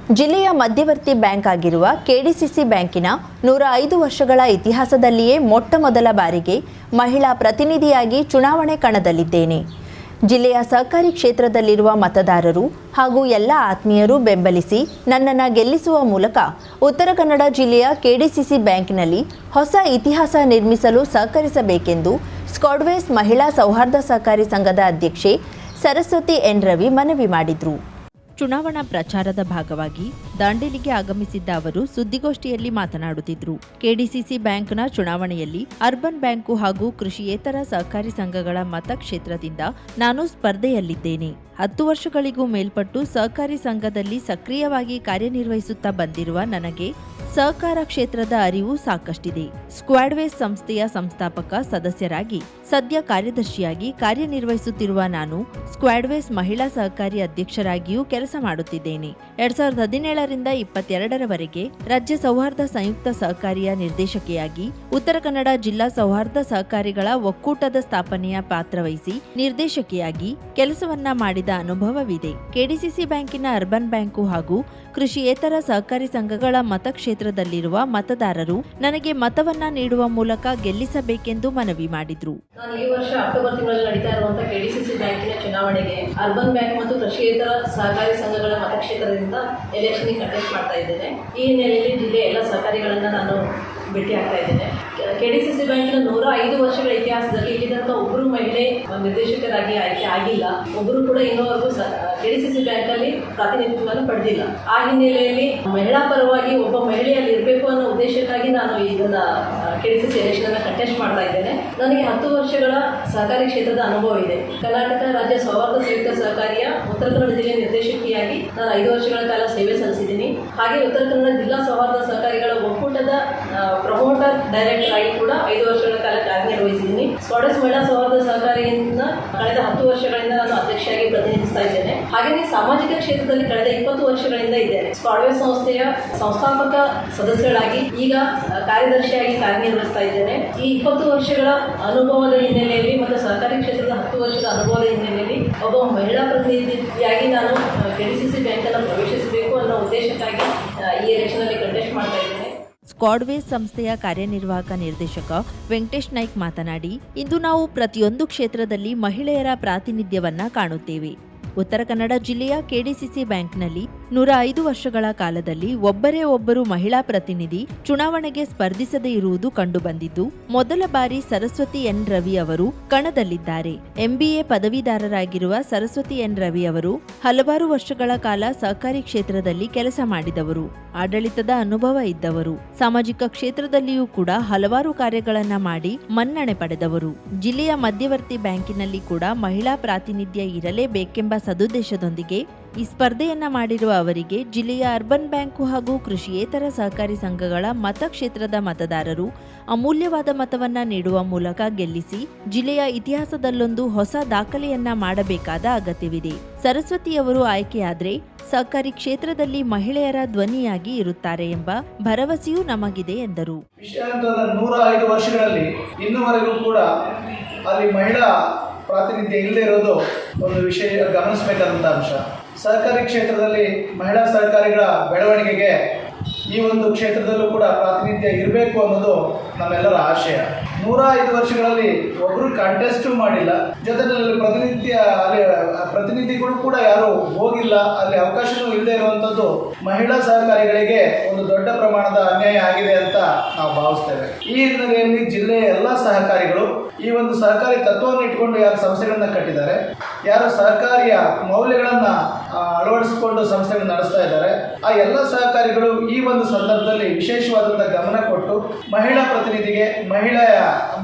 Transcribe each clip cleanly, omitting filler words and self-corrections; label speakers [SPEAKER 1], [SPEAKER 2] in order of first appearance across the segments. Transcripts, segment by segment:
[SPEAKER 1] ಜಿಲ್ಲೆಯ ಮಧ್ಯವರ್ತಿ ಬ್ಯಾಂಕ್ ಆಗಿರುವ ಕೆಡಿಸಿಸಿ ಬ್ಯಾಂಕಿನ 105 ವರ್ಷಗಳ ಇತಿಹಾಸದಲ್ಲಿಯೇ ಮೊಟ್ಟಮೊದಲ ಬಾರಿಗೆ ಮಹಿಳಾ ಪ್ರತಿನಿಧಿಯಾಗಿ ಚುನಾವಣೆ ಕಣದಲ್ಲಿದ್ದೇನೆ. ಜಿಲ್ಲೆಯ ಸಹಕಾರಿ ಕ್ಷೇತ್ರದಲ್ಲಿರುವ ಮತದಾರರು ಹಾಗೂ ಎಲ್ಲ ಆತ್ಮೀಯರು ಬೆಂಬಲಿಸಿ ನನ್ನನ್ನು ಗೆಲ್ಲಿಸುವ ಮೂಲಕ ಉತ್ತರ ಕನ್ನಡ ಜಿಲ್ಲೆಯ ಕೆಡಿಸಿಸಿ ಬ್ಯಾಂಕ್ನಲ್ಲಿ ಹೊಸ ಇತಿಹಾಸ ನಿರ್ಮಿಸಲು ಸಹಕರಿಸಬೇಕೆಂದು ಸ್ಕ್ವಾಡ್ವೇಸ್ ಮಹಿಳಾ ಸೌಹಾರ್ದ ಸಹಕಾರಿ ಸಂಘದ ಅಧ್ಯಕ್ಷೆ ಸರಸ್ವತಿ ಎನ್ ರವಿ ಮನವಿ ಮಾಡಿದರು. ಚುನಾವಣಾ ಪ್ರಚಾರದ ಭಾಗವಾಗಿ ದಾಂಡೇಲಿಗೆ ಆಗಮಿಸಿದ್ದ ಅವರು ಸುದ್ದಿಗೋಷ್ಠಿಯಲ್ಲಿ ಮಾತನಾಡುತ್ತಿದ್ದರು. ಕೆಡಿಸಿಸಿ ಬ್ಯಾಂಕ್ನ ಚುನಾವಣೆಯಲ್ಲಿ ಅರ್ಬನ್ ಬ್ಯಾಂಕು ಹಾಗೂ ಕೃಷಿಯೇತರ ಸಹಕಾರಿ ಸಂಘಗಳ ಮತಕ್ಷೇತ್ರದಿಂದ ನಾನು ಸ್ಪರ್ಧೆಯಲ್ಲಿದ್ದೇನೆ. 10 ವರ್ಷಗಳಿಗೂ ಮೇಲ್ಪಟ್ಟು ಸಹಕಾರಿ ಸಂಘದಲ್ಲಿ ಸಕ್ರಿಯವಾಗಿ ಕಾರ್ಯನಿರ್ವಹಿಸುತ್ತಾ ಬಂದಿರುವ ನನಗೆ ಸಹಕಾರ ಕ್ಷೇತ್ರದ ಅರಿವು ಸಾಕಷ್ಟಿದೆ. ಸ್ಕ್ವಾಡ್ವೇಸ್ ಸಂಸ್ಥೆಯ ಸಂಸ್ಥಾಪಕ ಸದಸ್ಯರಾಗಿ ಸದ್ಯ ಕಾರ್ಯದರ್ಶಿಯಾಗಿ ಕಾರ್ಯನಿರ್ವಹಿಸುತ್ತಿರುವ ನಾನು ಸ್ಕ್ವಾಡ್ವೇಸ್ ಮಹಿಳಾ ಸಹಕಾರಿ ಅಧ್ಯಕ್ಷರಾಗಿಯೂ ಕೆಲಸ ಮಾಡುತ್ತಿದ್ದೇನೆ. 2017ರಿಂದ 2022ರವರೆಗೆ ರಾಜ್ಯ ಸೌಹಾರ್ದ ಸಂಯುಕ್ತ ಸಹಕಾರಿಯ ನಿರ್ದೇಶಕಿಯಾಗಿ ಉತ್ತರ ಕನ್ನಡ ಜಿಲ್ಲಾ ಸೌಹಾರ್ದ ಸಹಕಾರಿಗಳ ಒಕ್ಕೂಟದ ಸ್ಥಾಪನೆಯ ಪಾತ್ರವಹಿಸಿ ನಿರ್ದೇಶಕಿಯಾಗಿ ಕೆಲಸವನ್ನ ಮಾಡಿದ ಅನುಭವವಿದೆ. ಕೆಡಿಸಿಸಿ ಬ್ಯಾಂಕಿನ ಅರ್ಬನ್ ಬ್ಯಾಂಕು ಹಾಗೂ ಕೃಷಿಯೇತರ ಸಹಕಾರಿ ಸಂಘಗಳ ಮತಕ್ಷೇತ್ರದಲ್ಲಿರುವ ಮತದಾರರು ನನಗೆ ಮತವನ್ನ ನೀಡುವ ಮೂಲಕ ಗೆಲ್ಲಿಸಬೇಕೆಂದು ಮನವಿ ಮಾಡಿದ್ರು.
[SPEAKER 2] ನಾನು ಈ ವರ್ಷ ಅಕ್ಟೋಬರ್ ತಿಂಗಳಲ್ಲಿ ನಡೀತಾ ಇರುವಂತಹ ಕೆಡಿಸಿಸಿ ಬ್ಯಾಂಕಿನ ಚುನಾವಣೆಗೆ ಅರ್ಬನ್ ಬ್ಯಾಂಕ್ ಮತ್ತು ಕೃಷಿಯೇತರ ಸಹಕಾರಿ ಸಂಘಗಳ ಮತಕ್ಷೇತ್ರದಿಂದ ಎಲೆಕ್ಷನ್ ಕಂಟೆಸ್ಟ್ ಮಾಡ್ತಾ ಇದ್ದೇನೆ. ಈ ಹಿನ್ನೆಲೆಯಲ್ಲಿ ಜಿಲ್ಲೆಯ ಎಲ್ಲ ಸಹಕಾರಿಗಳನ್ನ ನಾನು ಭೇಟಿ ಆಗ್ತಾ ಇದ್ದೇನೆ. ಕೆಡಿಸಿಸಿ ಬ್ಯಾಂಕಿನ 105 ವರ್ಷಗಳ ಇತಿಹಾಸದಲ್ಲಿ ಇಲ್ಲಿ ತನಕ ಒಬ್ಬರು ಮಹಿಳೆ ನಿರ್ದೇಶಕರಾಗಿ ಆಯ್ಕೆ ಆಗಿಲ್ಲ. ಒಬ್ಬರು ಕೂಡ ಇನ್ನೂವರೆಗೂ ಕೆಡಿಸಿಸಿ ಬ್ಯಾಂಕ್ ಅಲ್ಲಿ ಪ್ರಾತಿನಿಧ್ಯವನ್ನು ಪಡೆದಿಲ್ಲ. ಆ ಹಿನ್ನೆಲೆಯಲ್ಲಿ ಮಹಿಳಾ ಪರವಾಗಿ ಒಬ್ಬ ಮಹಿಳೆಯಲ್ಲಿ ಇರಬೇಕು ಅನ್ನೋ ಉದ್ದೇಶಕ್ಕಾಗಿ ನಾನು ಇದನ್ನ ಕೆಡಿಸಿಸಿ ಎಲೆಕ್ಷನ್ ಅನ್ನು ಕಂಟೆಸ್ಟ್ ಮಾಡ್ತಾ ಇದ್ದೇನೆ. ನನಗೆ 10 ವರ್ಷಗಳ ಸಹಕಾರಿ ಕ್ಷೇತ್ರದ ಅನುಭವ ಇದೆ. ಕರ್ನಾಟಕ ರಾಜ್ಯ ಸೌಹಾರ್ದ ಸಂಯುಕ್ತ ಸಹಕಾರಿಯ ಉತ್ತರ ಕನ್ನಡ ಜಿಲ್ಲೆ ನಿರ್ದೇಶಕಿಯಾಗಿ ನಾನು 5 ವರ್ಷಗಳ ಕಾಲ ಸೇವೆ ಸಲ್ಲಿಸಿದ್ದೀನಿ. ಹಾಗೆ ಉತ್ತರ ಕನ್ನಡ ಜಿಲ್ಲಾ ಸೌಹಾರ್ದ ಸಹಕಾರಿಗಳ ಒಕ್ಕೂಟದ ಪ್ರಮೋಟರ್ ಡೈರೆಕ್ಟರ್ ಆಗಿ ಕೂಡ 5 ವರ್ಷಗಳ ಕಾಲ ಕಾರ್ಯನಿರ್ವಹಿಸಿದ್ದೀನಿ. ಸ್ಕ್ವಾಡ್ವೇಸ್ ಮಹಿಳಾ ಸೌಹಾರ್ದ ಸಹಕಾರಿಯಿಂದ ಕಳೆದ 10 ವರ್ಷಗಳಿಂದ ನಾನು ಅಧ್ಯಕ್ಷರಾಗಿ ಪ್ರತಿನಿಧಿಸ್ತಾ ಇದ್ದೇನೆ. ಹಾಗೆಯೇ ಸಾಮಾಜಿಕ ಕ್ಷೇತ್ರದಲ್ಲಿ ಕಳೆದ 20 ವರ್ಷಗಳಿಂದ ಇದ್ದೇನೆ. ಸ್ಕ್ವಾಡ್ವೇಸ್ ಸಂಸ್ಥೆಯ ಸಂಸ್ಥಾಪಕ ಸದಸ್ಯರಾಗಿ ಈಗ ಕಾರ್ಯದರ್ಶಿಯಾಗಿ ಕಾರ್ಯನಿರ್ವಹಿಸ್ತಾ ಇದ್ದೇನೆ. ಈ 20 ವರ್ಷಗಳ ಅನುಭವದ ಹಿನ್ನೆಲೆಯಲ್ಲಿ ಮತ್ತು ಸಹಕಾರಿ ಕ್ಷೇತ್ರದ 10 ವರ್ಷದ ಅನುಭವದ ಹಿನ್ನೆಲೆಯಲ್ಲಿ ಒಬ್ಬ ಮಹಿಳಾ ಪ್ರತಿನಿಧಿಯಾಗಿ ನಾನು ಕೆಡಿಸಿಸಿ ಬ್ಯಾಂಕ್ ಅನ್ನು ಪ್ರವೇಶಿಸಬೇಕು ಅನ್ನೋ ಉದ್ದೇಶಕ್ಕಾಗಿ ಈ ಎಲೆಕ್ಷನ್ ಅಲ್ಲಿ ಕಂಟೆಸ್ಟ್ ಮಾಡ್ತಾ ಇದ್ದೇನೆ.
[SPEAKER 1] ಸ್ಕ್ವಾಡ್ವೇಸ್ ಸಂಸ್ಥೆಯ ಕಾರ್ಯನಿರ್ವಾಹಕ ನಿರ್ದೇಶಕ ವೆಂಕಟೇಶ್ ನಾಯ್ಕ್ ಮಾತನಾಡಿ, ಇಂದು ನಾವು ಪ್ರತಿಯೊಂದು ಕ್ಷೇತ್ರದಲ್ಲಿ ಮಹಿಳೆಯರ ಪ್ರಾತಿನಿಧ್ಯವನ್ನ ಕಾಣುತ್ತೇವೆ. ಉತ್ತರ ಕನ್ನಡ ಜಿಲ್ಲೆಯ ಕೆಡಿಸಿಸಿ ಬ್ಯಾಂಕ್ನಲ್ಲಿ 105 ವರ್ಷಗಳ ಕಾಲದಲ್ಲಿ ಒಬ್ಬರೇ ಒಬ್ಬರು ಮಹಿಳಾ ಪ್ರತಿನಿಧಿ ಚುನಾವಣೆಗೆ ಸ್ಪರ್ಧಿಸದೇ ಇರುವುದು ಕಂಡುಬಂದಿದ್ದು, ಮೊದಲ ಬಾರಿ ಸರಸ್ವತಿ ಎನ್ ರವಿ ಅವರು ಕಣದಲ್ಲಿದ್ದಾರೆ. MBA ಪದವೀಧರರಾಗಿರುವ ಸರಸ್ವತಿ ಎನ್ ರವಿ ಅವರು ಹಲವಾರು ವರ್ಷಗಳ ಕಾಲ ಸಹಕಾರಿ ಕ್ಷೇತ್ರದಲ್ಲಿ ಕೆಲಸ ಮಾಡಿದವರು, ಆಡಳಿತದ ಅನುಭವ ಇದ್ದವರು, ಸಾಮಾಜಿಕ ಕ್ಷೇತ್ರದಲ್ಲಿಯೂ ಕೂಡ ಹಲವಾರು ಕಾರ್ಯಗಳನ್ನ ಮಾಡಿ ಮನ್ನಣೆ ಪಡೆದವರು. ಜಿಲ್ಲೆಯ ಮಧ್ಯವರ್ತಿ ಬ್ಯಾಂಕಿನಲ್ಲಿ ಕೂಡ ಮಹಿಳಾ ಪ್ರಾತಿನಿಧ್ಯ ಇರಲೇಬೇಕೆಂಬ ಸದುದ್ದೇಶದೊಂದಿಗೆ ಈ ಸ್ಪರ್ಧೆಯನ್ನ ಮಾಡಿರುವ ಅವರಿಗೆ ಜಿಲ್ಲೆಯ ಅರ್ಬನ್ ಬ್ಯಾಂಕು ಹಾಗೂ ಕೃಷಿಯೇತರ ಸಹಕಾರಿ ಸಂಘಗಳ ಮತಕ್ಷೇತ್ರದ ಮತದಾರರು ಅಮೂಲ್ಯವಾದ ಮತವನ್ನ ನೀಡುವ ಮೂಲಕ ಗೆಲ್ಲಿಸಿ ಜಿಲ್ಲೆಯ ಇತಿಹಾಸದಲ್ಲೊಂದು ಹೊಸ ದಾಖಲೆಯನ್ನ ಮಾಡಬೇಕಾದ ಅಗತ್ಯವಿದೆ. ಸರಸ್ವತಿಯವರು ಆಯ್ಕೆಯಾದ್ರೆ ಸಹಕಾರಿ ಕ್ಷೇತ್ರದಲ್ಲಿ ಮಹಿಳೆಯರ ಧ್ವನಿಯಾಗಿ ಇರುತ್ತಾರೆ ಎಂಬ ಭರವಸೆಯೂ ನಮಗಿದೆ ಎಂದರು.
[SPEAKER 3] 105 ವರ್ಷಗಳಲ್ಲಿ ಇನ್ನೂವರೆಗೂ ಕೂಡ ಅಲ್ಲಿ ಮಹಿಳಾ ಪ್ರಾತಿನಿಧ್ಯ ಇಲ್ಲದೆ ಇರೋದು ಒಂದು ವಿಷಯ, ಗಮನಿಸಬೇಕಾದಂಥ ಅಂಶ. ಸಹಕಾರಿ ಕ್ಷೇತ್ರದಲ್ಲಿ ಮಹಿಳಾ ಸಹಕಾರಿಗಳ ಬೆಳವಣಿಗೆಗೆ ಈ ಒಂದು ಕ್ಷೇತ್ರದಲ್ಲೂ ಕೂಡ ಪ್ರಾತಿನಿಧ್ಯ ಇರಬೇಕು ಅನ್ನೋದು ನಮ್ಮೆಲ್ಲರ ಆಶಯ. 105 ವರ್ಷಗಳಲ್ಲಿ ಒಬ್ಬರು ಕಂಟೆಸ್ಟು ಮಾಡಿಲ್ಲ, ಜೊತೆಯಲ್ಲಿ ಪ್ರತಿನಿಧಿಗಳು ಕೂಡ ಯಾರು ಹೋಗಿಲ್ಲ, ಅಲ್ಲಿ ಅವಕಾಶವೂ ಇಲ್ಲದೆ ಇರುವಂಥದ್ದು ಮಹಿಳಾ ಸಹಕಾರಿಗಳಿಗೆ ಒಂದು ದೊಡ್ಡ ಪ್ರಮಾಣದ ಅನ್ಯಾಯ ಆಗಿದೆ ಅಂತ ನಾವು ಭಾವಿಸ್ತೇವೆ. ಈ ಹಿನ್ನೆಲೆಯಲ್ಲಿ ಜಿಲ್ಲೆಯ ಎಲ್ಲ ಸಹಕಾರಿಗಳು ಈ ಒಂದು ಸಹಕಾರಿ ತತ್ವವನ್ನು ಇಟ್ಕೊಂಡು ಯಾರು ಸಂಸ್ಥೆಗಳನ್ನ ಕಟ್ಟಿದ್ದಾರೆ, ಯಾರು ಸಹಕಾರಿಯ ಮೌಲ್ಯಗಳನ್ನ ಅಳವಡಿಸಿಕೊಂಡು ಸಂಸ್ಥೆಗಳನ್ನು ನಡೆಸ್ತಾ ಇದ್ದಾರೆ, ಆ ಎಲ್ಲ ಸಹಕಾರಿಗಳು ಈ ಒಂದು ಸಂದರ್ಭದಲ್ಲಿ ವಿಶೇಷವಾದಂತಹ ಗಮನ ಕೊಟ್ಟು ಮಹಿಳಾ ಪ್ರತಿನಿಧಿಗೆ, ಮಹಿಳೆಯ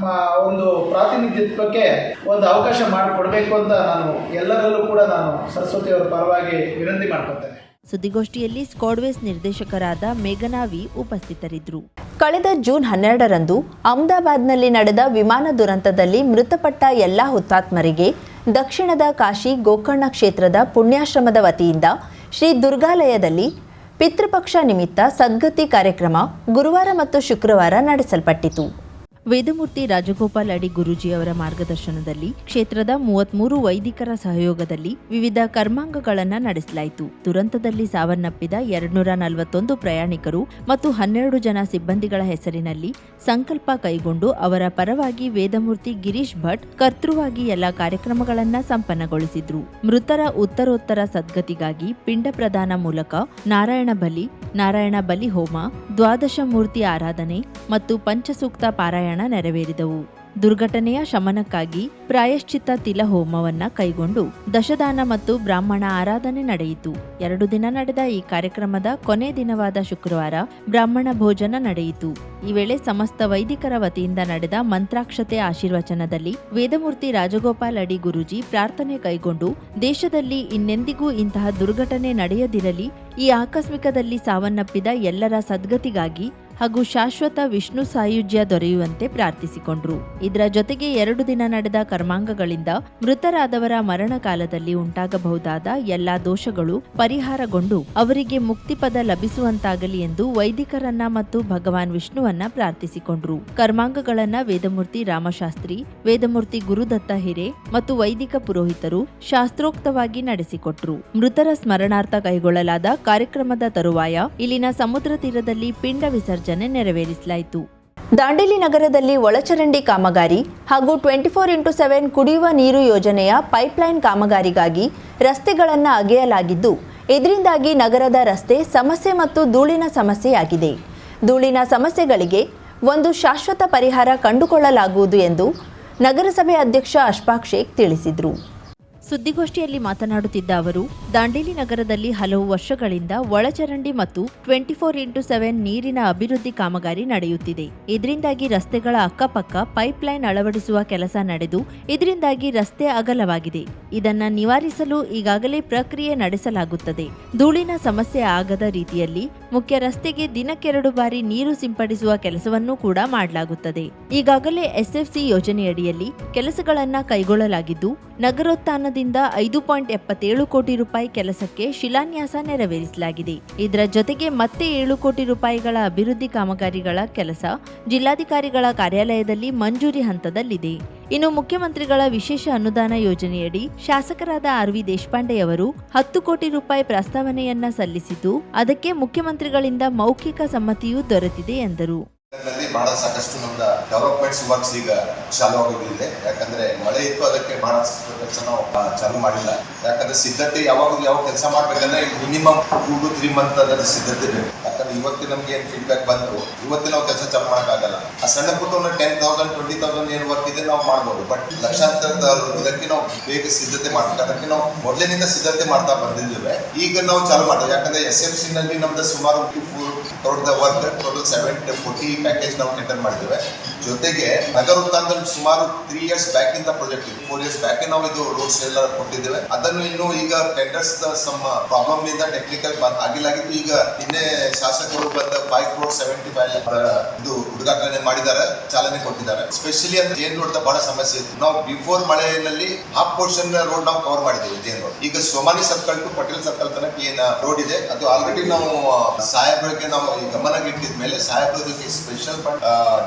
[SPEAKER 3] ಒಂದು ಪ್ರಾತಿನಿಧ್ಯತ್ವಕ್ಕೆ ಒಂದು ಅವಕಾಶ ಮಾಡಿಕೊಡ್ಬೇಕು ಅಂತ ನಾನು ಎಲ್ಲರಲ್ಲೂ ಕೂಡ ನಾನು ಸರಸ್ವತಿ ಅವರ ಪರವಾಗಿ ವಿನಂತಿ ಮಾಡ್ಕೊಳ್ತೇನೆ.
[SPEAKER 1] ಸುದ್ದಿಗೋಷ್ಠಿಯಲ್ಲಿ ಸ್ಕ್ವಾಡ್ವೇಸ್ ನಿರ್ದೇಶಕರಾದ ಮೇಘನಾ ವಿ ಉಪಸ್ಥಿತರಿದ್ದರು. ಕಳೆದ ಜೂನ್ 12ರಂದು ಅಹಮದಾಬಾದ್ನಲ್ಲಿ ನಡೆದ ವಿಮಾನ ದುರಂತದಲ್ಲಿ ಮೃತಪಟ್ಟ ಎಲ್ಲ ಹುತಾತ್ಮರಿಗೆ ದಕ್ಷಿಣದ ಕಾಶಿ ಗೋಕರ್ಣ ಕ್ಷೇತ್ರದ ಪುಣ್ಯಾಶ್ರಮದ ವತಿಯಿಂದ ಶ್ರೀ ದುರ್ಗಾಲಯದಲ್ಲಿ ಪಿತೃಪಕ್ಷ ನಿಮಿತ್ತ ಸದ್ಗತಿ ಕಾರ್ಯಕ್ರಮ ಗುರುವಾರ ಮತ್ತು ಶುಕ್ರವಾರ ನಡೆಸಲ್ಪಟ್ಟಿತು. ವೇದಮೂರ್ತಿ ರಾಜಗೋಪಾಲ್ ಅಡಿ ಗುರೂಜಿ ಅವರ ಮಾರ್ಗದರ್ಶನದಲ್ಲಿ ಕ್ಷೇತ್ರದ 33 ವೈದಿಕರ ಸಹಯೋಗದಲ್ಲಿ ವಿವಿಧ ಕರ್ಮಾಂಗಗಳನ್ನು ನಡೆಸಲಾಯಿತು. ದುರಂತದಲ್ಲಿ ಸಾವನ್ನಪ್ಪಿದ 241 ಪ್ರಯಾಣಿಕರು ಮತ್ತು 12 ಜನ ಸಿಬ್ಬಂದಿಗಳ ಹೆಸರಿನಲ್ಲಿ ಸಂಕಲ್ಪ ಕೈಗೊಂಡು ಅವರ ಪರವಾಗಿ ವೇದಮೂರ್ತಿ ಗಿರೀಶ್ ಭಟ್ ಕರ್ತೃವಾಗಿ ಎಲ್ಲ ಕಾರ್ಯಕ್ರಮಗಳನ್ನು ಸಂಪನ್ನಗೊಳಿಸಿದ್ರು. ಮೃತರ ಉತ್ತರೋತ್ತರ ಸದ್ಗತಿಗಾಗಿ ಪಿಂಡ ಪ್ರದಾನ ಮೂಲಕ ನಾರಾಯಣ ಬಲಿ ಹೋಮ, ದ್ವಾದಶ ಮೂರ್ತಿ ಆರಾಧನೆ ಮತ್ತು ಪಂಚಸೂಕ್ತ ಪಾರಾಯಣ ನೆರವೇರಿದವು. ದುರ್ಘಟನೆಯ ಶಮನಕ್ಕಾಗಿ ಪ್ರಾಯಶ್ಚಿತ್ತ ತಿಲ ಹೋಮವನ್ನ ಕೈಗೊಂಡು ದಶದಾನ ಮತ್ತು ಬ್ರಾಹ್ಮಣ ಆರಾಧನೆ ನಡೆಯಿತು. 2 ದಿನ ನಡೆದ ಈ ಕಾರ್ಯಕ್ರಮದ ಕೊನೆ ದಿನವಾದ ಶುಕ್ರವಾರ ಬ್ರಾಹ್ಮಣ ಭೋಜನ ನಡೆಯಿತು. ಈ ವೇಳೆ ಸಮಸ್ತ ವೈದಿಕರ ವತಿಯಿಂದ ನಡೆದ ಮಂತ್ರಾಕ್ಷತೆ ಆಶೀರ್ವಚನದಲ್ಲಿ ವೇದಮೂರ್ತಿ ರಾಜಗೋಪಾಲ್ ಅಡಿ ಗುರೂಜಿ ಪ್ರಾರ್ಥನೆ ಕೈಗೊಂಡು ದೇಶದಲ್ಲಿ ಇನ್ನೆಂದಿಗೂ ಇಂತಹ ದುರ್ಘಟನೆ ನಡೆಯದಿರಲಿ, ಈ ಆಕಸ್ಮಿಕದಲ್ಲಿ ಸಾವನ್ನಪ್ಪಿದ ಎಲ್ಲರ ಸದ್ಗತಿಗಾಗಿ ಹಾಗೂ ಶಾಶ್ವತ ವಿಷ್ಣು ಸಾಯುಜ್ಯ ದೊರೆಯುವಂತೆ ಪ್ರಾರ್ಥಿಸಿಕೊಂಡ್ರು. ಇದರ ಜೊತೆಗೆ 2 ದಿನ ನಡೆದ ಕರ್ಮಾಂಗಗಳಿಂದ ಮೃತರಾದವರ ಮರಣ ಕಾಲದಲ್ಲಿ ಉಂಟಾಗಬಹುದಾದ ಎಲ್ಲಾ ದೋಷಗಳು ಪರಿಹಾರಗೊಂಡು ಅವರಿಗೆ ಮುಕ್ತಿಪದ ಲಭಿಸುವಂತಾಗಲಿ ಎಂದು ವೈದಿಕರನ್ನ ಮತ್ತು ಭಗವಾನ್ ವಿಷ್ಣುವನ್ನ ಪ್ರಾರ್ಥಿಸಿಕೊಂಡ್ರು. ಕರ್ಮಾಂಗಗಳನ್ನ ವೇದಮೂರ್ತಿ ರಾಮಶಾಸ್ತ್ರಿ, ವೇದಮೂರ್ತಿ ಗುರುದತ್ತ ಹಿರೆ ಮತ್ತು ವೈದಿಕ ಪುರೋಹಿತರು ಶಾಸ್ತ್ರೋಕ್ತವಾಗಿ ನಡೆಸಿಕೊಟ್ರು. ಮೃತರ ಸ್ಮರಣಾರ್ಥ ಕೈಗೊಳ್ಳಲಾದ ಕಾರ್ಯಕ್ರಮದ ತರುವಾಯ ಇಲ್ಲಿನ ಸಮುದ್ರ ತೀರದಲ್ಲಿ ಪಿಂಡ ವಿಸರ್ಜನೆ ನೆರವೇರಿಸಲಾಯಿತು. ದಾಂಡೇಲಿ ನಗರದಲ್ಲಿ ಒಳಚರಂಡಿ ಕಾಮಗಾರಿ ಹಾಗೂ 24x7 ಕುಡಿಯುವ ನೀರು ಯೋಜನೆಯ ಪೈಪ್ಲೈನ್ ಕಾಮಗಾರಿಗಾಗಿ ರಸ್ತೆಗಳನ್ನು ಅಗೆಯಲಾಗಿದ್ದು, ಇದರಿಂದಾಗಿ ನಗರದ ರಸ್ತೆ ಸಮಸ್ಯೆ ಮತ್ತು ಧೂಳಿನ ಸಮಸ್ಯೆಯಾಗಿದೆ. ಧೂಳಿನ ಸಮಸ್ಯೆಗಳಿಗೆ ಒಂದು ಶಾಶ್ವತ ಪರಿಹಾರ ಕಂಡುಕೊಳ್ಳಲಾಗುವುದು ಎಂದು ನಗರಸಭೆ ಅಧ್ಯಕ್ಷ ಅಶ್ಫಾಕ್ ಶೇಖ್ ತಿಳಿಸಿದರು. ಸುದ್ದಿಗೋಷ್ಠಿಯಲ್ಲಿ ಮಾತನಾಡುತ್ತಿದ್ದ ಅವರು, ದಾಂಡೇಲಿ ನಗರದಲ್ಲಿ ಹಲವು ವರ್ಷಗಳಿಂದ ಒಳಚರಂಡಿ ಮತ್ತು 24x7 ನೀರಿನ ಅಭಿವೃದ್ಧಿ ಕಾಮಗಾರಿ ನಡೆಯುತ್ತಿದೆ. ಇದರಿಂದಾಗಿ ರಸ್ತೆಗಳ ಅಕ್ಕಪಕ್ಕ ಪೈಪ್ಲೈನ್ ಅಳವಡಿಸುವ ಕೆಲಸ ನಡೆದು ಇದರಿಂದಾಗಿ ರಸ್ತೆ ಅಗಲವಾಗಿದೆ. ಇದನ್ನು ನಿವಾರಿಸಲು ಈಗಾಗಲೇ ಪ್ರಕ್ರಿಯೆ ನಡೆಸಲಾಗುತ್ತದೆ. ಧೂಳಿನ ಸಮಸ್ಯೆ ಆಗದ ರೀತಿಯಲ್ಲಿ ಮುಖ್ಯ ರಸ್ತೆಗೆ ದಿನಕ್ಕೆ 2 ಬಾರಿ ನೀರು ಸಿಂಪಡಿಸುವ ಕೆಲಸವನ್ನೂ ಕೂಡ ಮಾಡಲಾಗುತ್ತದೆ. ಈಗಾಗಲೇ ಎಸ್ಎಫ್ಸಿ ಯೋಜನೆಯಡಿಯಲ್ಲಿ ಕೆಲಸಗಳನ್ನು ಕೈಗೊಳ್ಳಲಾಗಿದ್ದು, ನಗರೋತ್ಥಾನದಿಂದ 5.77 ಕೋಟಿ ರೂಪಾಯಿ ಕೆಲಸಕ್ಕೆ ಶಿಲಾನ್ಯಾಸ ನೆರವೇರಿಸಲಾಗಿದೆ. ಇದರ ಜೊತೆಗೆ ಮತ್ತೆ 7 ಕೋಟಿ ರೂಪಾಯಿಗಳ ಅಭಿವೃದ್ಧಿ ಕಾಮಗಾರಿಗಳ ಕೆಲಸ ಜಿಲ್ಲಾಧಿಕಾರಿಗಳ ಕಾರ್ಯಾಲಯದಲ್ಲಿ ಮಂಜೂರಿ ಹಂತದಲ್ಲಿದೆ. ಇನ್ನು ಮುಖ್ಯಮಂತ್ರಿಗಳ ವಿಶೇಷ ಅನುದಾನ ಯೋಜನೆಯಡಿ ಶಾಸಕರಾದ ಆರ್.ವಿ. ದೇಶಪಾಂಡೆಯವರು 10 ಕೋಟಿ ರೂಪಾಯಿ ಪ್ರಸ್ತಾವನೆಯನ್ನ ಸಲ್ಲಿಸಿದ್ದು, ಅದಕ್ಕೆ ಮುಖ್ಯಮಂತ್ರಿಗಳಿಂದ ಮೌಖಿಕ ಸಮ್ಮತಿಯೂ ದೊರೆತಿದೆ ಎಂದರು.
[SPEAKER 4] ಬಹಳ ಸಾಕಷ್ಟು ನಮ್ದು ಡೆವಲಪ್ಮೆಂಟ್ಸ್ ವರ್ಕ್ಸ್ ಈಗ ಚಾಲು ಆಗೋದಿದೆ. ಯಾಕಂದ್ರೆ ಮಳೆ ಇತ್ತು, ಅದಕ್ಕೆ ಬಹಳಷ್ಟು ಕೆಲಸ ನಾವು ಚಾಲು ಮಾಡಿಲ್ಲ. ಯಾಕಂದ್ರೆ ಸಿದ್ಧತೆ ಯಾವ ಕೆಲಸ ಮಾಡ್ಬೇಕಂದ್ರೆ ಮಿನಿಮಮ್ 2 to 3 ಮಂತ್ ಅದರ ಸಿದ್ಧತೆ ಬೇಕು. ಯಾಕಂದ್ರೆ ಇವತ್ತು ನಮ್ಗೆ ಏನ್ ಫೀಡ್ಬ್ಯಾಕ್ ಬಂತು, ಇವತ್ತು ನಾವು ಕೆಲಸ ಚಾಲು ಮಾಡೋಕ್ಕಾಗಲ್ಲ. ಆ ಸಣ್ಣ ಪುಟ್ಟ 10,000 20,000 ಏನು ವರ್ಕ್ ಇದೆ ನಾವು ಮಾಡ್ಬೋದು. ಬಟ್ ಲಕ್ಷಾಂತರ ಇದಕ್ಕೆ ನಾವು ಬೇಗ ಸಿದ್ಧತೆ ಮಾಡ್ಬೇಕು. ಅದಕ್ಕೆ ನಾವು ಮೊದಲಿನಿಂದ ಸಿದ್ಧತೆ ಮಾಡ್ತಾ ಬಂದಿದ್ದೇವೆ. ಈಗ ನಾವು ಚಾಲು ಮಾಡ್ತೇವೆ. ಯಾಕಂದ್ರೆ SFC ನಲ್ಲಿ ನಮ್ದು ಸುಮಾರು 4 crore ವರ್ಕ್, ಟೋಟಲ್ 740 ಪ್ಯಾಕೇಜ್ ನಾವು ಟೆಂಡರ್ ಮಾಡಿದ್ದೇವೆ. ಜೊತೆಗೆ ನಗರೋತ್ಥಾನದಲ್ಲಿ ಸುಮಾರು 3 years ಬ್ಯಾಕ್ ಇಂದ ಪ್ರಾಜೆಕ್ಟ್ ಇದೆ. 4 years ಬ್ಯಾಕ್ ನಾವು ಇದು ರೋಡ್ಸ್ ಎಲ್ಲ ಕೊಟ್ಟಿದ್ದೇವೆ. ಅದನ್ನು ಇನ್ನು ಈಗ ಟೆಂಡರ್ಸ್ ಸಮ್ ಪ್ರಾಬ್ಲಮ್ ಇಂದ ಟೆಕ್ನಿಕಲ್ ಆಗಿಲಾಗಿತ್ತು. ಈಗ ನಿನ್ನೆ ಶಾಸಕರು ಬಂದ 5.75 crore ಇದು ಉದ್ಘಾಟನೆ ಮಾಡಿದ್ದಾರೆ, ಚಾಲನೆ ಕೊಟ್ಟಿದ್ದಾರೆ. ಸ್ಪೆಷಲಿ ಅಂದ್ರೆ ಜೇನ್ ರೋಡ್ ಬಹಳ ಸಮಸ್ಯೆ ಇತ್ತು. ನಾವು ಬಿಫೋರ್ ಮಳೆಯಲ್ಲಿ ಹಾಫ್ ಪೋರ್ಷನ್ ರೋಡ್ ನಾವು ಕವರ್ ಮಾಡಿದ್ದೇವೆ ಜೇನ್ ರೋಡ್. ಈಗ Somani circle to Patel circle ತನಕ ಏನ್ ರೋಡ್ ಇದೆ ಅದು ಆಲ್ರೆಡಿ ನಾವು ಸಾಹೇಬ್ರಿಗೆ ನಾವು ಗಮನ ಇಟ್ಟಿದ ಮೇಲೆ ಸಾಹೇಬ್ರಿಗೆ ಸ್ಪೆಷಲ್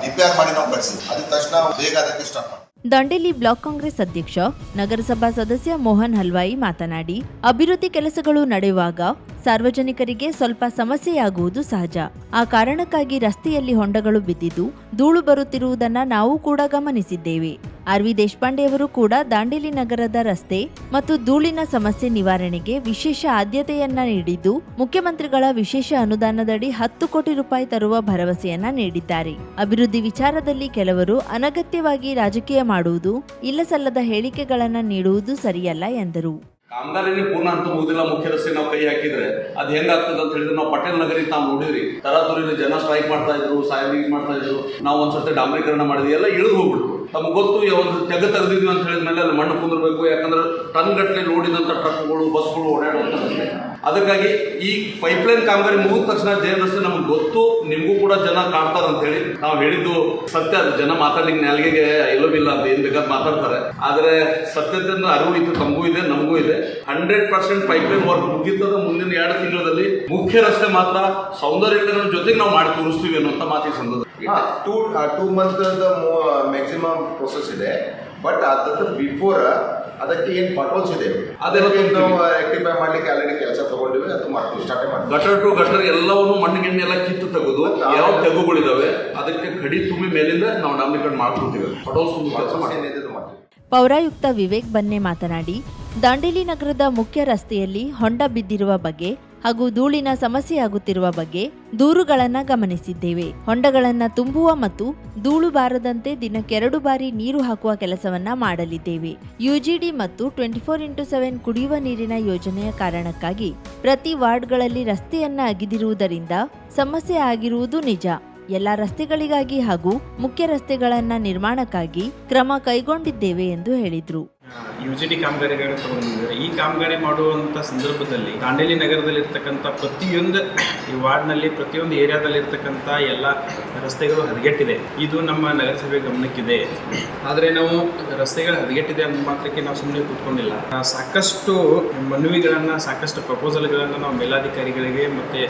[SPEAKER 4] ಡಿಪಿಆರ್ ಮಾಡಿ ನಾವು ಕಳಿಸಿದ್ವಿ. ಅದ ತಕ್ಷಣ ಬೇಗ ಅದಕ್ಕೆ ಸ್ಟಾರ್ಟ್ ಮಾಡಿ.
[SPEAKER 1] ದಾಂಡೇಲಿ ಬ್ಲಾಕ್ ಕಾಂಗ್ರೆಸ್ ಅಧ್ಯಕ್ಷ ನಗರಸಭಾ ಸದಸ್ಯ ಮೋಹನ್ ಹಲ್ವಾಯಿ ಮಾತನಾಡಿ, ಅಭಿವೃದ್ಧಿ ಕೆಲಸಗಳು ನಡೆಯುವಾಗ ಸಾರ್ವಜನಿಕರಿಗೆ ಸ್ವಲ್ಪ ಸಮಸ್ಯೆಯಾಗುವುದು ಸಹಜ. ಆ ಕಾರಣಕ್ಕಾಗಿ ರಸ್ತೆಯಲ್ಲಿ ಹೊಂಡಗಳು ಬಿದ್ದಿದ್ದು ಧೂಳು ಬರುತ್ತಿರುವುದನ್ನು ನಾವು ಕೂಡ ಗಮನಿಸಿದ್ದೇವೆ. ಆರ್.ವಿ. ದೇಶಪಾಂಡೆಯವರು ಕೂಡ ದಾಂಡೇಲಿ ನಗರದ ರಸ್ತೆ ಮತ್ತು ಧೂಳಿನ ಸಮಸ್ಯೆ ನಿವಾರಣೆಗೆ ವಿಶೇಷ ಆದ್ಯತೆಯನ್ನ ನೀಡಿದ್ದು, ಮುಖ್ಯಮಂತ್ರಿಗಳ ವಿಶೇಷ ಅನುದಾನದಡಿ 10 ಕೋಟಿ ರೂಪಾಯಿ ತರುವ ಭರವಸೆಯನ್ನ ನೀಡಿದ್ದಾರೆ. ಅಭಿವೃದ್ಧಿ ವಿಚಾರದಲ್ಲಿ ಕೆಲವರು ಅನಗತ್ಯವಾಗಿ ರಾಜಕೀಯ ಮಾಡುವುದು, ಇಲ್ಲಸಲ್ಲದ ಹೇಳಿಕೆಗಳನ್ನ ನೀಡುವುದು ಸರಿಯಲ್ಲ ಎಂದರು.
[SPEAKER 5] ಕಾಮಗಾರಿನೇ ಪೂರ್ಣ ಅಂತ ಮುಗಿದಿಲ್ಲ. ಮುಖ್ಯ ರಸ್ತೆ ನಾವು ಕೈ ಹಾಕಿದ್ರೆ ಅದು ಹೆಂಗಾಗ್ತದೆ ಅಂತ ಹೇಳಿದ್ರೆ, ನಾವು ಪಟೇಲ್ ನಗರಿ ತಾವು ನೋಡಿದ್ರಿ, ತರಾತುರಿಲಿ ಜನ ಸ್ಟ್ರೈಕ್ ಮಾಡ್ತಾ ಇದ್ರು, ಸಾಯಲಿಂಗ್ ಮಾಡ್ತಾ ಇದ್ರು. ನಾವು ಒಂದ್ಸರ್ತಿ ಡಾಂಬರೀಕರಣ ಮಾಡಿದ್ವಿ, ಎಲ್ಲ ಇಳಿದು ಹೋಗ್ಬಿಡ್ತು. ತಮಗೆ ಗೊತ್ತು ಒಂದು ತೆಗೆದಿದ್ವಿ ಅಂತ ಹೇಳಿದ್ಮೇಲೆ ಅಲ್ಲಿ ಮಣ್ಣು ಕುಂದಿರ್ಬೇಕು. ಯಾಕಂದ್ರೆ ಟನ್ ಗಟ್ಟಲೆ ಲೋಡಿದಂತ ಟ್ರಕ್ಗಳು, ಬಸ್ಗಳು ಓಡಾಡುವಂತ ರಸ್ತೆ. ಅದಕ್ಕಾಗಿ ಈ ಪೈಪ್ಲೈನ್ ಕಾಮಗಾರಿ ಮುಗಿದ ತಕ್ಷಣ ಜೈನ್ ರಸ್ತೆ ನಮ್ಗೆ ಗೊತ್ತು, ನಿಮಗೂ ಕೂಡ ಜನ ಕಾಡ್ತಾರೆ ಅಂತ ಹೇಳಿ ನಾವು ಹೇಳಿದ್ದು ಸತ್ಯ. ಅದು ಜನ ಮಾತಾಡ್ಲಿಕ್ಕೆ ನಾಲ್ಗೆಗೆ ಇಲ್ಲವಿಲ್ಲ ಅಂತ ಏನ್ ಬೇಕಾದ್ರೆ ಮಾತಾಡ್ತಾರೆ, ಆದರೆ ಸತ್ಯತೆ ಅರಿವು ಇತ್ತು, ತಮಗೂ ಇದೆ ನಮಗೂ ಇದೆ. 100% ಪೈಪ್ಲೈನ್ ವರ್ಕ್ ಮುಗಿತದ. ಮುಂದಿನ 2 ತಿಂಗಳಲ್ಲಿ ಮುಖ್ಯ ರಸ್ತೆ ಮಾತ್ರ ಸೌಂದರ್ಯೀಕರಣ ಜೊತೆಗೆ ನಾವು ಮಾಡಿ ತೋರಿಸ್ತೀವಿ ಅನ್ನುವಂಥ ಮಾತಿಗೆ ಸಂದರ್ಭ.
[SPEAKER 4] 2 ಮಂತ್ ಮ್ಯಾಕ್ಸಿಮಮ್ ಪ್ರೊಸೆಸ್ ಇದೆ. ಬಟ್ ಅದ್ರ ಬಿಫೋರ್ ಅದಕ್ಕೆ ಏನು ಪಟೋಲ್ಸ್ ಇದೆ ನಾವು ರೆಕ್ಟಿಫೈ ಮಾಡ್ಲಿಕ್ಕೆ ಆಲ್ರೆಡಿ ಕೆಲಸ ತಗೊಂಡಿವಿ. ಅದು ಮಾಡ್ತೀವಿ, ಸ್ಟಾರ್ಟ್ ಮಾಡ್ತೀವಿ.
[SPEAKER 5] ಗಟರ್ ಟು ಗಟರ್ ಎಲ್ಲವನ್ನು ಮಣ್ಣು ಗಿಣ್ಣೆ ಎಲ್ಲ ಕಿತ್ತು ತೆಗೆದು ಯಾವ ತೆಗುಗಳಿದಾವೆ ಅದಕ್ಕೆ ಕಡಿ ತುಂಬಿ ಮೇಲಿಂದ ನಾವು ಡಾಂಬರೀಕರಣ ಮಾಡ್ಕೊಳ್ತೀವಿ. ಪಟೋಲ್ಸ್ ಕೆಲಸ ಮಾಡ್ತೀವಿ.
[SPEAKER 1] ಪೌರಾಯುಕ್ತ ವಿವೇಕ್ ಬನ್ನೆ ಮಾತನಾಡಿ, ದಾಂಡೇಲಿ ನಗರದ ಮುಖ್ಯ ರಸ್ತೆಯಲ್ಲಿ ಹೊಂಡ ಬಿದ್ದಿರುವ ಬಗ್ಗೆ ಹಾಗೂ ಧೂಳಿನ ಸಮಸ್ಯೆಯಾಗುತ್ತಿರುವ ಬಗ್ಗೆ ದೂರುಗಳನ್ನು ಗಮನಿಸಿದ್ದೇವೆ. ಹೊಂಡಗಳನ್ನು ತುಂಬುವ ಮತ್ತು ಧೂಳು ಬಾರದಂತೆ ದಿನಕ್ಕೆ 2 ಬಾರಿ ನೀರು ಹಾಕುವ ಕೆಲಸವನ್ನ ಮಾಡಲಿದ್ದೇವೆ. ಯುಜಿಡಿ ಮತ್ತು 24x7 ಕುಡಿಯುವ ನೀರಿನ ಯೋಜನೆಯ ಕಾರಣಕ್ಕಾಗಿ ಪ್ರತಿ ವಾರ್ಡ್ಗಳಲ್ಲಿ ರಸ್ತೆಯನ್ನ ಅಗಿದಿರುವುದರಿಂದ ಸಮಸ್ಯೆ ಆಗಿರುವುದು ನಿಜ. ಎಲ್ಲ ರಸ್ತೆಗಳಿಗಾಗಿ ಹಾಗೂ ಮುಖ್ಯ ರಸ್ತೆಗಳನ್ನ ನಿರ್ಮಾಣಕ್ಕಾಗಿ ಕ್ರಮ ಕೈಗೊಂಡಿದ್ದೇವೆ ಎಂದು ಹೇಳಿದರು.
[SPEAKER 6] ಯುಜಿಡಿ ಕಾಮಗಾರಿಗಳನ್ನು ತಗೊಂಡಿದ್ದಾರೆ. ಈ ಕಾಮಗಾರಿ ಮಾಡುವಂಥ ಸಂದರ್ಭದಲ್ಲಿ ದಾಂಡೇಲಿ ನಗರದಲ್ಲಿರ್ತಕ್ಕಂಥ ಪ್ರತಿಯೊಂದು ಈ ವಾರ್ಡ್ನಲ್ಲಿ ಪ್ರತಿಯೊಂದು ಏರಿಯಾದಲ್ಲಿರ್ತಕ್ಕಂಥ ಎಲ್ಲ ರಸ್ತೆಗಳು ಹದಗೆಟ್ಟಿದೆ. ಇದು ನಮ್ಮ ನಗರಸಭೆ ಗಮನಕ್ಕಿದೆ. ಆದರೆ ನಾವು ರಸ್ತೆಗಳು ಹದಗೆಟ್ಟಿದೆ ಅಂತ ಮಾತ್ರಕ್ಕೆ ನಾವು ಸುಮ್ಮನೆ ಕೂತ್ಕೊಂಡಿಲ್ಲ. ಸಾಕಷ್ಟು ಮನವಿಗಳನ್ನು, ಸಾಕಷ್ಟು ಪ್ರಪೋಸಲ್ಗಳನ್ನು ನಾವು ಮೇಲಾಧಿಕಾರಿಗಳಿಗೆ ಮತ್ತು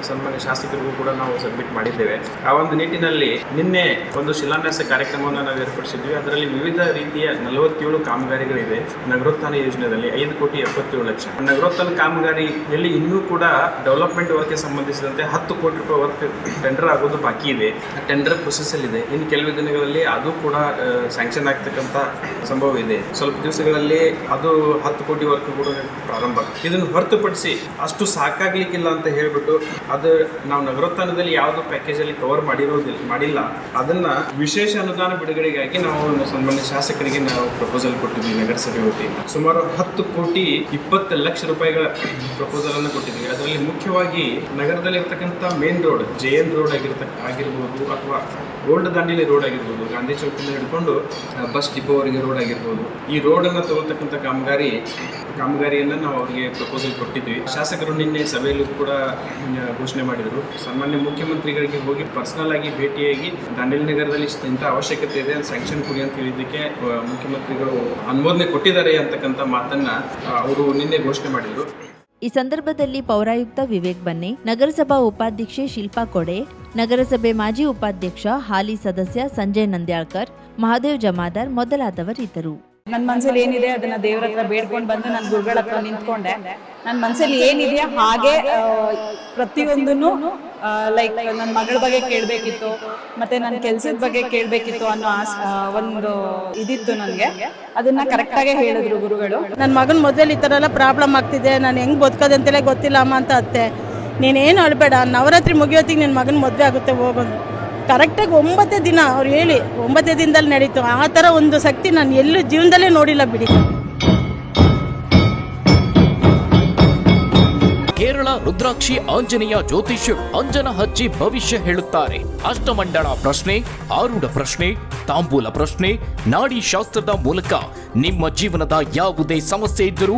[SPEAKER 6] ಸನ್ಮಾನ್ಯ ಶಾಸಕರಿಗೂ ಕೂಡ ನಾವು ಸಬ್ಮಿಟ್ ಮಾಡಿದ್ದೇವೆ. ಆ ಒಂದು ನಿಟ್ಟಿನಲ್ಲಿ ನಿನ್ನೆ ಒಂದು ಶಿಲಾನ್ಯಾಸ ಕಾರ್ಯಕ್ರಮವನ್ನು ನಾವು ಏರ್ಪಡಿಸಿದ್ವಿ. ಅದರಲ್ಲಿ ವಿವಿಧ ರೀತಿಯ 47 ಕಾಮಗಾರಿಗಳಿದೆ. ನಗರೋತ್ಥಾನ ಯೋಜನೆಯಲ್ಲಿ 5,77,00,000. ನಗರೋತ್ಥಾನ ಕಾಮಗಾರಿಯಲ್ಲಿ ಇನ್ನೂ ಕೂಡ ಡೆವಲಪ್ಮೆಂಟ್ ವರ್ಕ್ಗೆ ಸಂಬಂಧಿಸಿದಂತೆ 10 ಕೋಟಿ ರೂಪಾಯಿ ವರ್ಕ್ ಟೆಂಡರ್ ಆಗೋದು ಬಾಕಿ ಇದೆ. ಟೆಂಡರ್ ಪ್ರೊಸೆಸ್ಸಲ್ಲಿದೆ. ಇನ್ನು ಕೆಲವು ದಿನಗಳಲ್ಲಿ ಅದು ಕೂಡ ಸ್ಯಾಂಕ್ಷನ್ ಆಗ್ತಕ್ಕಂಥ ಸಂಭವ ಇದೆ. ಸ್ವಲ್ಪ ದಿವಸಗಳಲ್ಲಿ ಅದು 10 ಕೋಟಿ ವರ್ಕ್ ಕೂಡ ಪ್ರಾರಂಭ. ಇದನ್ನು ಹೊರತುಪಡಿಸಿ ಅಷ್ಟು ಸಾಕಾಗ್ಲಿಕ್ಕಿಲ್ಲ ಅಂತ ಹೇಳಿಬಿಟ್ಟು ಅದು ನಾವು ನಗರೋತ್ಥಾನದಲ್ಲಿ ಯಾವುದು ಪ್ಯಾಕೇಜಲ್ಲಿ ಕವರ್ ಮಾಡಿಲ್ಲ, ಅದನ್ನ ವಿಶೇಷ ಅನುದಾನ ಬಿಡುಗಡೆಗಾಗಿ ನಾವು ಸನ್ಮಾನ್ಯ ಶಾಸಕರಿಗೆ ನಾವು ಪ್ರಪೋಸಲ್ ಕೊಟ್ಟಿದ್ವಿ. ನಗರಸಭೆ ವತಿಯಿಂದ ಸುಮಾರು 10,20,00,000 ರೂಪಾಯಿಗಳ ಪ್ರಪೋಸಲ್ ಅನ್ನು ಕೊಟ್ಟಿದ್ವಿ. ಅದರಲ್ಲಿ ಮುಖ್ಯವಾಗಿ ನಗರದಲ್ಲಿ ಇರ್ತಕ್ಕಂಥ ಮೇನ್ ರೋಡ್, JN ರೋಡ್ ಆಗಿರ್ಬೋದು ಅಥವಾ ಓಲ್ಡ್ ದಾಂಡೇಲಿ ರೋಡ್ ಆಗಿರ್ಬೋದು, ಗಾಂಧಿ ಚೌಕಿಂದ ಹಿಡ್ಕೊಂಡು ಬಸ್ ಡಿಪೋವರೆಗೆ ರೋಡ್ ಆಗಿರ್ಬೋದು, ಈ ರೋಡನ್ನು ತಗೊಳ್ತಕ್ಕಂಥ ಕಾಮಗಾರಿಯನ್ನು ನಾವು ಅವರಿಗೆ ಪ್ರಪೋಸಲ್ ಕೊಟ್ಟಿದ್ವಿ. ಶಾಸಕರು ನಿನ್ನೆ ಸಭೆಯಲ್ಲೂ ಕೂಡ ಘೋಷಣೆ ಮಾಡಿದರು. ಸನ್ಮಾನ್ಯ ಮುಖ್ಯಮಂತ್ರಿಗಳಿಗೆ ಹೋಗಿ ಪರ್ಸನಲ್ ಆಗಿ ಭೇಟಿಯಾಗಿ ದಾಂಡೇಲಿ ನಗರದಲ್ಲಿ ಇಂಥ ಅವಶ್ಯಕತೆ ಇದೆ, ಸ್ಯಾಂಕ್ಷನ್ ಕೊಡಿ ಅಂತ ಹೇಳಿದ್ದಕ್ಕೆ ಮುಖ್ಯಮಂತ್ರಿಗಳು ಅನುಮೋದನೆ ಕೊಟ್ಟಿದ್ದಾರೆ ಅಂತಕ್ಕಂಥ ಮಾತನ್ನ ಅವರು ನಿನ್ನೆ ಘೋಷಣೆ ಮಾಡಿದರು.
[SPEAKER 1] ಈ ಸಂದರ್ಭದಲ್ಲಿ ಪೌರಾಯುಕ್ತ ವಿವೇಕ್ ಬನ್ನೆ, ನಗರಸಭಾ ಉಪಾಧ್ಯಕ್ಷೆ ಶಿಲ್ಪಾ ಕೊಡೆ, ನಗರಸಭೆ ಮಾಜಿ ಉಪಾಧ್ಯಕ್ಷ ಹಾಲಿ ಸದಸ್ಯ ಸಂಜಯ್ ನಂದ್ಯಾಳ್ಕರ್, ಮಹಾದೇವ್ ಜಮಾದಾರ್ ಮೊದಲಾದವರಿದ್ದರು.
[SPEAKER 7] ನನ್ನ ಮನಸ್ಸಲ್ಲಿ ಏನಿದೆ ಅದನ್ನ ದೇವ್ರ ಹತ್ರ ಬೇಡ್ಕೊಂಡು ಬಂದು ನಾನು ಗುರುಗಳ ಹತ್ರ ನಿಂತ್ಕೊಂಡೆ. ನನ್ನ ಮನಸ್ಸಲ್ಲಿ ಏನಿದೆಯಾ ಹಾಗೆ ಪ್ರತಿಯೊಂದನ್ನು ಲೈಕ್ ನನ್ನ ಮಗಳ ಬಗ್ಗೆ ಕೇಳಬೇಕಿತ್ತು, ಮತ್ತೆ ನನ್ನ ಕೆಲಸದ ಬಗ್ಗೆ ಕೇಳಬೇಕಿತ್ತು ಅನ್ನೋ ಒಂದು ಇದಿತ್ತು ನನಗೆ. ಅದನ್ನ ಕರೆಕ್ಟಾಗೆ ಹೇಳಿದ್ರು ಗುರುಗಳು.
[SPEAKER 8] ನನ್ನ ಮಗನ ಮೊದಲು ಈ ಥರ ಎಲ್ಲ ಪ್ರಾಬ್ಲಮ್ ಆಗ್ತಿದೆ, ನಾನು ಹೆಂಗೆ ಬದುಕೋದಂತೆಲ್ಲ ಗೊತ್ತಿಲ್ಲ ಅಮ್ಮ ಅಂತ ಅತ್ತೆ. ನೀನೇನು ಅಳ್ಬೇಡ, ನವರಾತ್ರಿ ಮುಗಿಯೋತ್ತಿಗೆ ನಿನ್ನ ಮಗನ ಮದುವೆ ಆಗುತ್ತೆ ಹೋಗೋದು. ಕರೆಕ್ಟಾಗಿ 9 ದಿನ ಅವ್ರು ಹೇಳಿ 9 ದಿನದಲ್ಲಿ ನಡೀತು. ಆ ಥರ ಒಂದು ಶಕ್ತಿ ನಾನು ಎಲ್ಲೂ ಜೀವನದಲ್ಲೇ ನೋಡಿಲ್ಲ ಬಿಡಿ.
[SPEAKER 9] ಕೇರಳ ರುದ್ರಾಕ್ಷಿ ಆಂಜನೇಯ ಜ್ಯೋತಿಷ್ಯರು ಅಂಜನ ಹಚ್ಚಿ ಭವಿಷ್ಯ ಹೇಳುತ್ತಾರೆ. ಅಷ್ಟಮಂಡಳ ಪ್ರಶ್ನೆ, ಆರೂಢ ಪ್ರಶ್ನೆ, ತಾಂಬೂಲ ಪ್ರಶ್ನೆ, ನಾಡಿ ಶಾಸ್ತ್ರದ ಮೂಲಕ ನಿಮ್ಮ ಜೀವನದ ಯಾವುದೇ ಸಮಸ್ಯೆ ಇದ್ದರೂ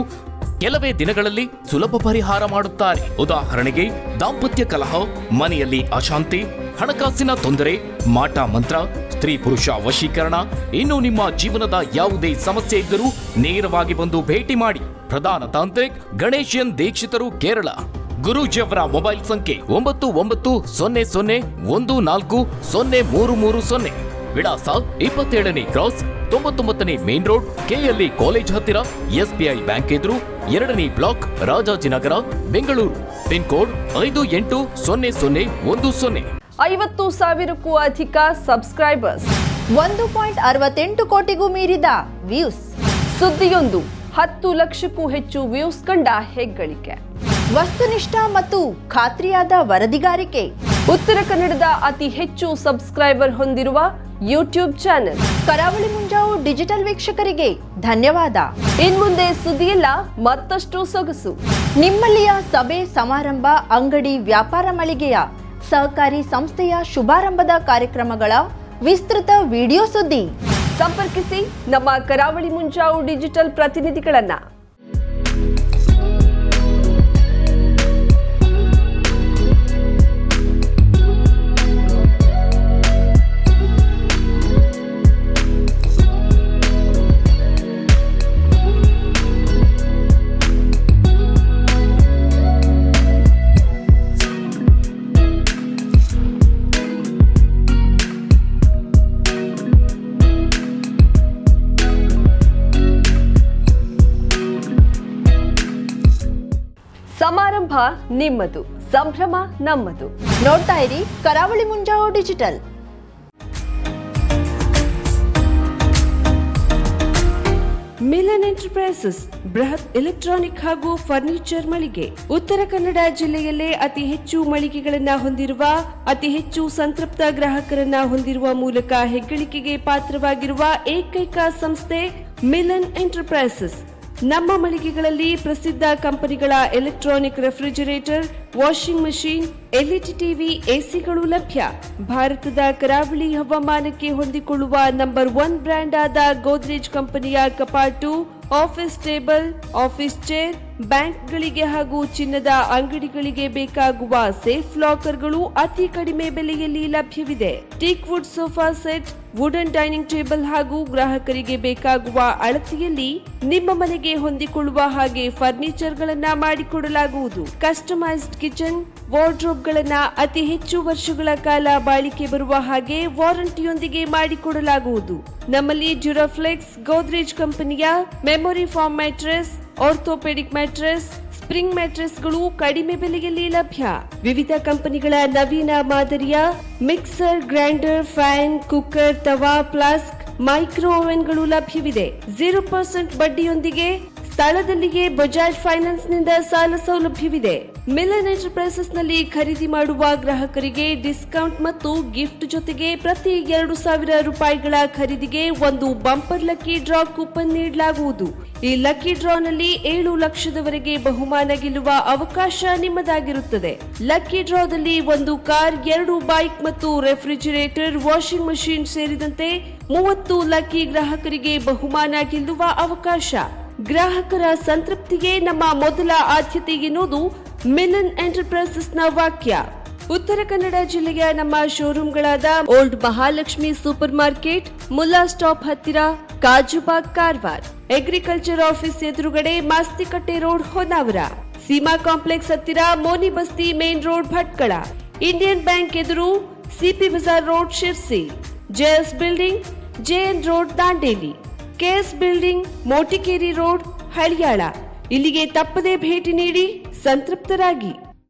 [SPEAKER 9] ಕೆಲವೇ ದಿನಗಳಲ್ಲಿ ಸುಲಭ ಪರಿಹಾರ ಮಾಡುತ್ತಾರೆ. ಉದಾಹರಣೆಗೆ ದಾಂಪತ್ಯ ಕಲಹ, ಮನೆಯಲ್ಲಿ ಅಶಾಂತಿ, ಹಣಕಾಸಿನ ತೊಂದರೆ, ಮಾಟ ಮಂತ್ರ, ಸ್ತ್ರೀ ಪುರುಷ ವಶೀಕರಣ, ಇನ್ನು ನಿಮ್ಮ ಜೀವನದ ಯಾವುದೇ ಸಮಸ್ಯೆ ಇದ್ದರೂ ನೇರವಾಗಿ ಬಂದು ಭೇಟಿ ಮಾಡಿ. ಪ್ರಧಾನ ತಾಂತ್ರಿಕ್ ಗಣೇಶನ್ ದೀಕ್ಷಿತರು, ಕೇರಳ. ಗುರೂಜಿಯವರ ಮೊಬೈಲ್ ಸಂಖ್ಯೆ 9914014033. ವಿಳಾಸ 27ನೇ ಕ್ರಾಸ್, 99ನೇ ಮೇನ್ ರೋಡ್, KLE ಕಾಲೇಜ್ ಹತ್ತಿರ, SBI ಬ್ಯಾಂಕ್ ಎದುರು, 2ನೇ block, Rajajinagar, Bengaluru. Pin code 580010.
[SPEAKER 10] 50,000ಕ್ಕೂ ಅಧಿಕ ಸಬ್ಸ್ಕ್ರೈಬರ್ಸ್,
[SPEAKER 1] 1.68 ಕೋಟಿಗೂ ಮೀರಿದ ವ್ಯೂಸ್,
[SPEAKER 10] ಸುದ್ದಿಯೊಂದು 10 ಲಕ್ಷಕ್ಕೂ ಹೆಚ್ಚು ವ್ಯೂಸ್ ಕಂಡ ಹೆಗ್ಗಳಿಕೆ,
[SPEAKER 1] ವಸ್ತುನಿಷ್ಠ ಮತ್ತು ಖಾತ್ರಿಯಾದ ವರದಿಗಾರಿಕೆ,
[SPEAKER 10] ಉತ್ತರ ಕನ್ನಡದ ಅತಿ ಹೆಚ್ಚು ಸಬ್ಸ್ಕ್ರೈಬರ್ ಹೊಂದಿರುವ ಯೂಟ್ಯೂಬ್ ಚಾನೆಲ್
[SPEAKER 1] ಕರಾವಳಿ ಮುಂಜಾವು ಡಿಜಿಟಲ್ ವೀಕ್ಷಕರಿಗೆ ಧನ್ಯವಾದ.
[SPEAKER 10] ಇನ್ಮುಂದೆ ಸುದ್ದಿಯಲ್ಲ ಮತ್ತಷ್ಟು ಸೊಗಸು.
[SPEAKER 1] ನಿಮ್ಮಲ್ಲಿಯ ಸಭೆ ಸಮಾರಂಭ, ಅಂಗಡಿ ವ್ಯಾಪಾರ ಮಳಿಗೆಯ ಸಹಕಾರಿ ಸಂಸ್ಥೆಯ ಶುಭಾರಂಭದ ಕಾರ್ಯಕ್ರಮಗಳ ವಿಸ್ತೃತ ವಿಡಿಯೋ ಸುದ್ದಿ.
[SPEAKER 10] ಸಂಪರ್ಕಿಸಿ ನಮ್ಮ ಕರಾವಳಿ ಮುಂಜಾವು ಡಿಜಿಟಲ್ ಪ್ರತಿನಿಧಿಗಳನ್ನ. ನಿಮ್ಮದು, ಸಂಭ್ರಮ ನಮ್ಮದು.
[SPEAKER 1] ನೋಡ್ತಾ ಇರಿ ಕರಾವಳಿ ಮುಂಜಾವು ಡಿಜಿಟಲ್.
[SPEAKER 11] ಮಿಲನ್ ಎಂಟರ್ಪ್ರೈಸಸ್ ಬೃಹತ್ ಎಲೆಕ್ಟ್ರಾನಿಕ್ ಹಾಗೂ ಫರ್ನಿಚರ್ ಮಳಿಗೆ. ಉತ್ತರ ಕನ್ನಡ ಜಿಲ್ಲೆಯಲ್ಲೇ ಅತಿ ಹೆಚ್ಚು ಮಳಿಗೆಗಳನ್ನ ಹೊಂದಿರುವ, ಅತಿ ಹೆಚ್ಚು ಸಂತೃಪ್ತ ಗ್ರಾಹಕರನ್ನ ಹೊಂದಿರುವ ಮೂಲಕ ಹೆಗ್ಗಳಿಕೆಗೆ ಪಾತ್ರವಾಗಿರುವ ಏಕೈಕ ಸಂಸ್ಥೆ ಮಿಲನ್ ಎಂಟರ್ಪ್ರೈಸಸ್. ನಮ್ಮ ಮಳಿಗೆಗಳಲ್ಲಿ ಪ್ರಸಿದ್ಧ ಕಂಪನಿಗಳ electronic refrigerator, washing machine, LED TV, ಎಸಿಗಳು ಲಭ್ಯ. ಭಾರತದ ಕರಾವಳಿ ಹವಾಮಾನಕ್ಕೆ ಹೊಂದಿಕೊಳ್ಳುವ ನಂಬರ್ 1 ಬ್ರ್ಯಾಂಡ್ ಆದ ಗೋದ್ರೇಜ್ ಕಂಪನಿಯ ಕಪಾಟು, ಆಫೀಸ್ ಟೇಬಲ್, ಆಫೀಸ್ ಚೇರ್, ಬ್ಯಾಂಕ್ಗಳಿಗೆ ಹಾಗೂ ಚಿನ್ನದ ಅಂಗಡಿಗಳಿಗೆ ಬೇಕಾಗುವ ಸೇಫ್ ಲಾಕರ್ಗಳು ಅತಿ ಕಡಿಮೆ ಬೆಲೆಯಲ್ಲಿ ಲಭ್ಯವಿದೆ. Teak wood sofa set, wooden dining table ಹಾಗೂ ಗ್ರಾಹಕರಿಗೆ ಬೇಕಾಗುವ ಅಳತೆಯಲ್ಲಿ ನಿಮ್ಮ ಮನೆಗೆ ಹೊಂದಿಕೊಳ್ಳುವ ಹಾಗೆ ಫರ್ನಿಚರ್ ಗಳನ್ನ ಮಾಡಿಕೊಡಲಾಗುವುದು. ಕಸ್ಟಮೈಸ್ಡ್ ಕಿಚನ್, ವಾರ್ಡ್ರೋಬ್ ಗಳನ್ನ ಅತಿ ಹೆಚ್ಚು ವರ್ಷಗಳ ಕಾಲ ಬಾಳಿಕೆ ಬರುವ ಹಾಗೆ ವಾರಂಟಿಯೊಂದಿಗೆ ಮಾಡಿಕೊಡಲಾಗುವುದು. ನಮ್ಮಲ್ಲಿ ಡ್ಯೂರಾಫ್ಲೆಕ್ಸ್, ಗೋದ್ರೇಜ್ ಕಂಪನಿಯ memory foam mattress, orthopaedic mattress, spring ಮ್ಯಾಟ್ರೆಸ್ಗಳು ಕಡಿಮೆ ಬೆಲೆಯಲ್ಲಿ ಲಭ್ಯ. ವಿವಿಧ ಕಂಪನಿಗಳ ನವೀನ ಮಾದರಿಯ mixer, grinder, fan, cooker, tawa, flask, micro ಓವೆನ್ಗಳು ಲಭ್ಯವಿದೆ. 0% ಬಡ್ಡಿಯೊಂದಿಗೆ ಸ್ಥಳದಲ್ಲಿಯೇ ಬಜಾಜ್ ಫೈನಾನ್ಸ್ ನಿಂದ ಸಾಲ ಸೌಲಭ್ಯವಿದೆ. ಮಿಲನ್ ಎಂಟರ್ಪ್ರೈಸಸ್ ನಲ್ಲಿ ಖರೀದಿ ಮಾಡುವ ಗ್ರಾಹಕರಿಗೆ ಡಿಸ್ಕೌಂಟ್ ಮತ್ತು ಗಿಫ್ಟ್ ಜೊತೆಗೆ ಪ್ರತಿ 2,000 ರೂಪಾಯಿಗಳ ಖರೀದಿಗೆ ಒಂದು ಬಂಪರ್ ಲಕ್ಕಿ ಡ್ರಾ ಕೂಪನ್ ನೀಡಲಾಗುವುದು. ಈ ಲಕ್ಕಿ ಡ್ರಾನಲ್ಲಿ 7 ಲಕ್ಷದವರೆಗೆ ಬಹುಮಾನ ಗೆಲ್ಲುವ ಅವಕಾಶ ನಿಮ್ಮದಾಗಿರುತ್ತದೆ. ಲಕ್ಕಿ ಡ್ರಾದಲ್ಲಿ 1 ಕಾರ್, 2 ಬೈಕ್ ಮತ್ತು ರೆಫ್ರಿಜರೇಟರ್, ವಾಷಿಂಗ್ ಮಷೀನ್ ಸೇರಿದಂತೆ 30 ಲಕ್ಕಿ ಗ್ರಾಹಕರಿಗೆ ಬಹುಮಾನ ಗೆಲ್ಲುವ ಅವಕಾಶ. ಗ್ರಾಹಕರ ಸಂತೃಪ್ತಿಗೆ ನಮ್ಮ ಮೊದಲ ಆದ್ಯತೆ ಎನ್ನುವುದು ಮಿಲನ್ ಎಂಟರ್ಪ್ರೈಸಸ್ನ ವಾಕ್ಯ. ಉತ್ತರ ಕನ್ನಡ ಜಿಲ್ಲೆಯ ನಮ್ಮ ಶೋರೂಮ್ಗಳಾದ old Mahalakshmi super market, Mulla stop ಹತ್ತಿರ, ಕಾಜುಬಾಗ್, ಕಾರವಾರ, ಅಗ್ರಿಕಲ್ಚರ್ ಆಫೀಸ್ ಎದುರುಗಡೆ, ಮಾಸ್ತಿಕಟ್ಟೆ ರೋಡ್, ಹೊನ್ನಾವರ, ಸೀಮಾ ಕಾಂಪ್ಲೆಕ್ಸ್ ಹತ್ತಿರ, Moni Basti main road, Bhatkal, Indian bank ಎದುರು, CP bazaar road, Sirsi, JS building, JN road, Dandeli, KS building, Motikeri road, Haliyal. ಇಲ್ಲಿಗೆ ತಪ್ಪದೇ ಭೇಟಿ ನೀಡಿ ಸಂತೃಪ್ತರಾಗಿ.